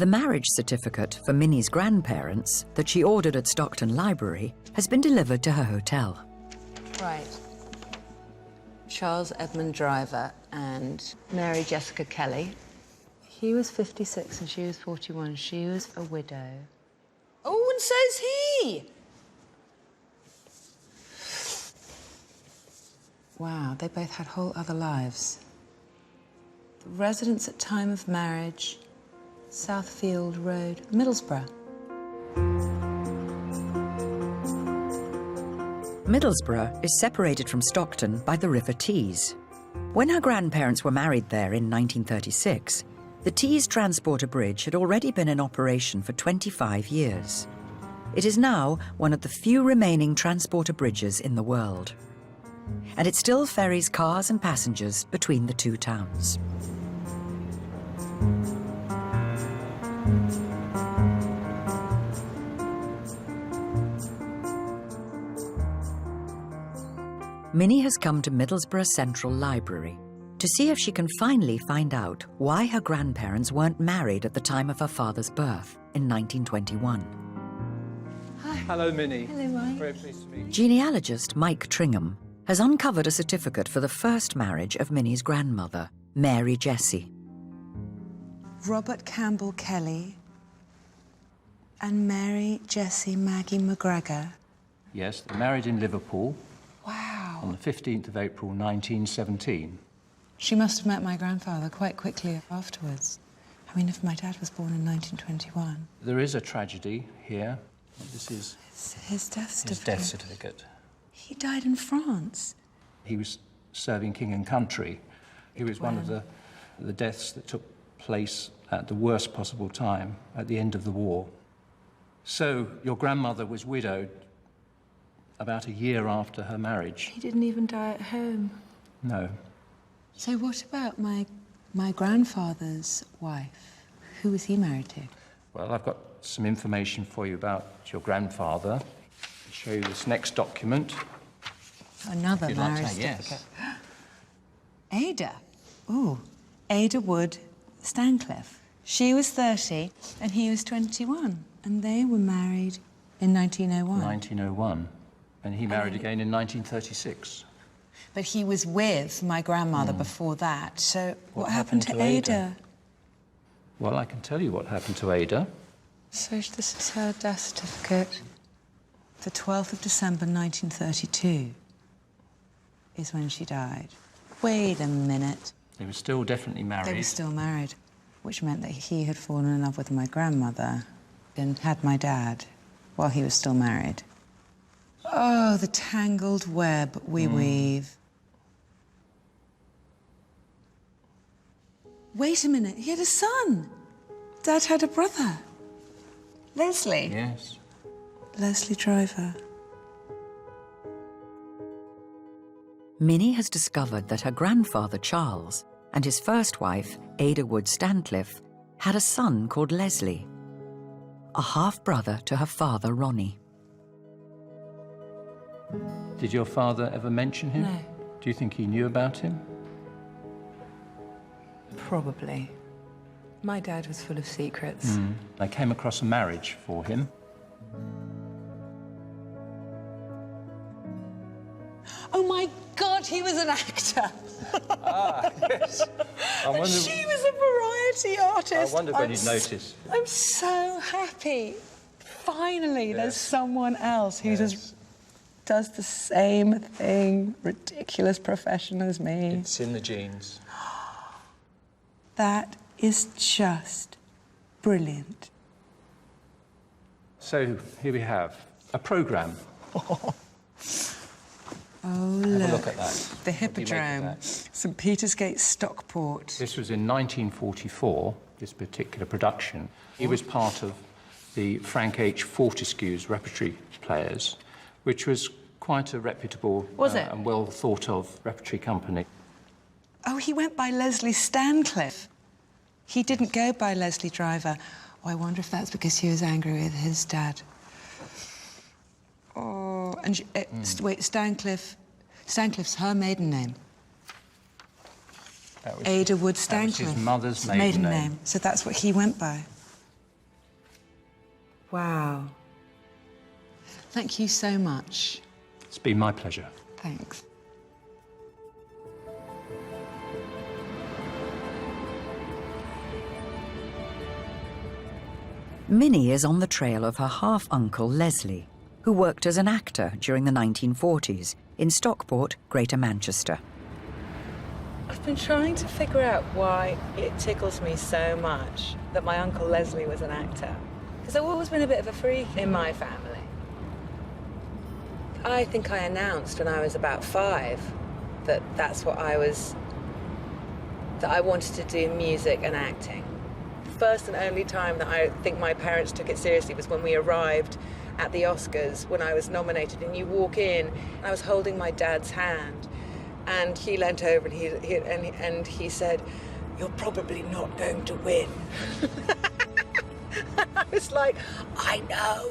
The marriage certificate for Minnie's grandparents that she ordered at Stockton Library has been delivered to her hotel. Right. Charles Edmund Driver and Mary Jessica Kelly. He was 56 and she was 41. She was a widow. Oh, and so's he! Wow, they both had whole other lives. The residence at time of marriage, Southfield Road, Middlesbrough. Middlesbrough is separated from Stockton by the River Tees. When her grandparents were married there in 1936, the Tees Transporter Bridge had already been in operation for 25 years. It is now one of the few remaining transporter bridges in the world. And it still ferries cars and passengers between the two towns. Minnie has come to Middlesbrough Central Library to see if she can finally find out why her grandparents weren't married at the time of her father's birth in 1921. Hi. Hello, Minnie. Hello, Mike. Very pleased to meet you. Genealogist Mike Tringham has uncovered a certificate for the first marriage of Minnie's grandmother, Mary Jessie. Robert Campbell Kelly and Mary Jessie Maggie McGregor. Yes, they married in Liverpool Wow. on the 15th of April, 1917. She must have met my grandfather quite quickly afterwards. I mean, if my dad was born in 1921. There is a tragedy here. This is It's his death certificate. his death certificate. He died in France. He was serving king and country. He was one of the deaths that took place at the worst possible time, at the end of the war. So your grandmother was widowed about a year after her marriage. He didn't even die at home. No. So what about my grandfather's wife? Who was he married to? Well, I've got some information for you about your grandfather. I'll show you this next document. Another If you'd like marriage to, yes. certificate. Ada. Ooh, Ada Wood Stancliffe. She was 30 and he was 21. And they were married in 1901. 1901. And he married again in 1936. But he was with my grandmother before that. So what happened to Ada? Well, I can tell you what happened to Ada. So this is her death certificate. The 12th of December, 1932 is when she died. Wait a minute. They were still definitely married. They were still married, which meant that he had fallen in love with my grandmother and had my dad while he was still married. Oh, the tangled web we weave. Wait a minute, he had a son. Dad had a brother. Leslie. Yes. Leslie Driver. Minnie has discovered that her grandfather, Charles, and his first wife, Ada Wood Stancliffe, had a son called Leslie, a half-brother to her father, Ronnie. Did your father ever mention him? No. Do you think he knew about him? Probably. My dad was full of secrets. I came across a marriage for him. Oh my God, he was an actor. Yes. I wonder, She was a variety artist. I wondered when you'd notice. I'm so happy. Finally, there's Yes. someone else who just does the same thing, ridiculous profession as me. It's in the genes. That is just brilliant. So here we have a programme. Oh, Have a look at that. The What do you make of Hippodrome, that? St Peter's Gate, Stockport. This was in 1944, this particular production. He was part of the Frank H. Fortescue's Repertory Players, which was quite a reputable and well thought of repertory company. Oh, he went by Leslie Stancliffe. He didn't go by Leslie Driver. Oh, I wonder if that's because he was angry with his dad. Oh, and wait, Stancliffe's her maiden name. That was Ada Wood that was Stancliffe. his mother's maiden name. So that's what he went by. Wow. Thank you so much. It's been my pleasure. Thanks. Minnie is on the trail of her half-uncle Leslie, who worked as an actor during the 1940s in Stockport, Greater Manchester. I've been trying to figure out why it tickles me so much that my Uncle Leslie was an actor. Because I've always been a bit of a freak in my family. I think I announced when I was about 5 that that's what that I wanted to do music and acting. The first and only time that I think my parents took it seriously was when we arrived at the Oscars when I was nominated, and you walk in, and I was holding my dad's hand, and he leant over and he said, "You're probably not going to win." I was like, I know.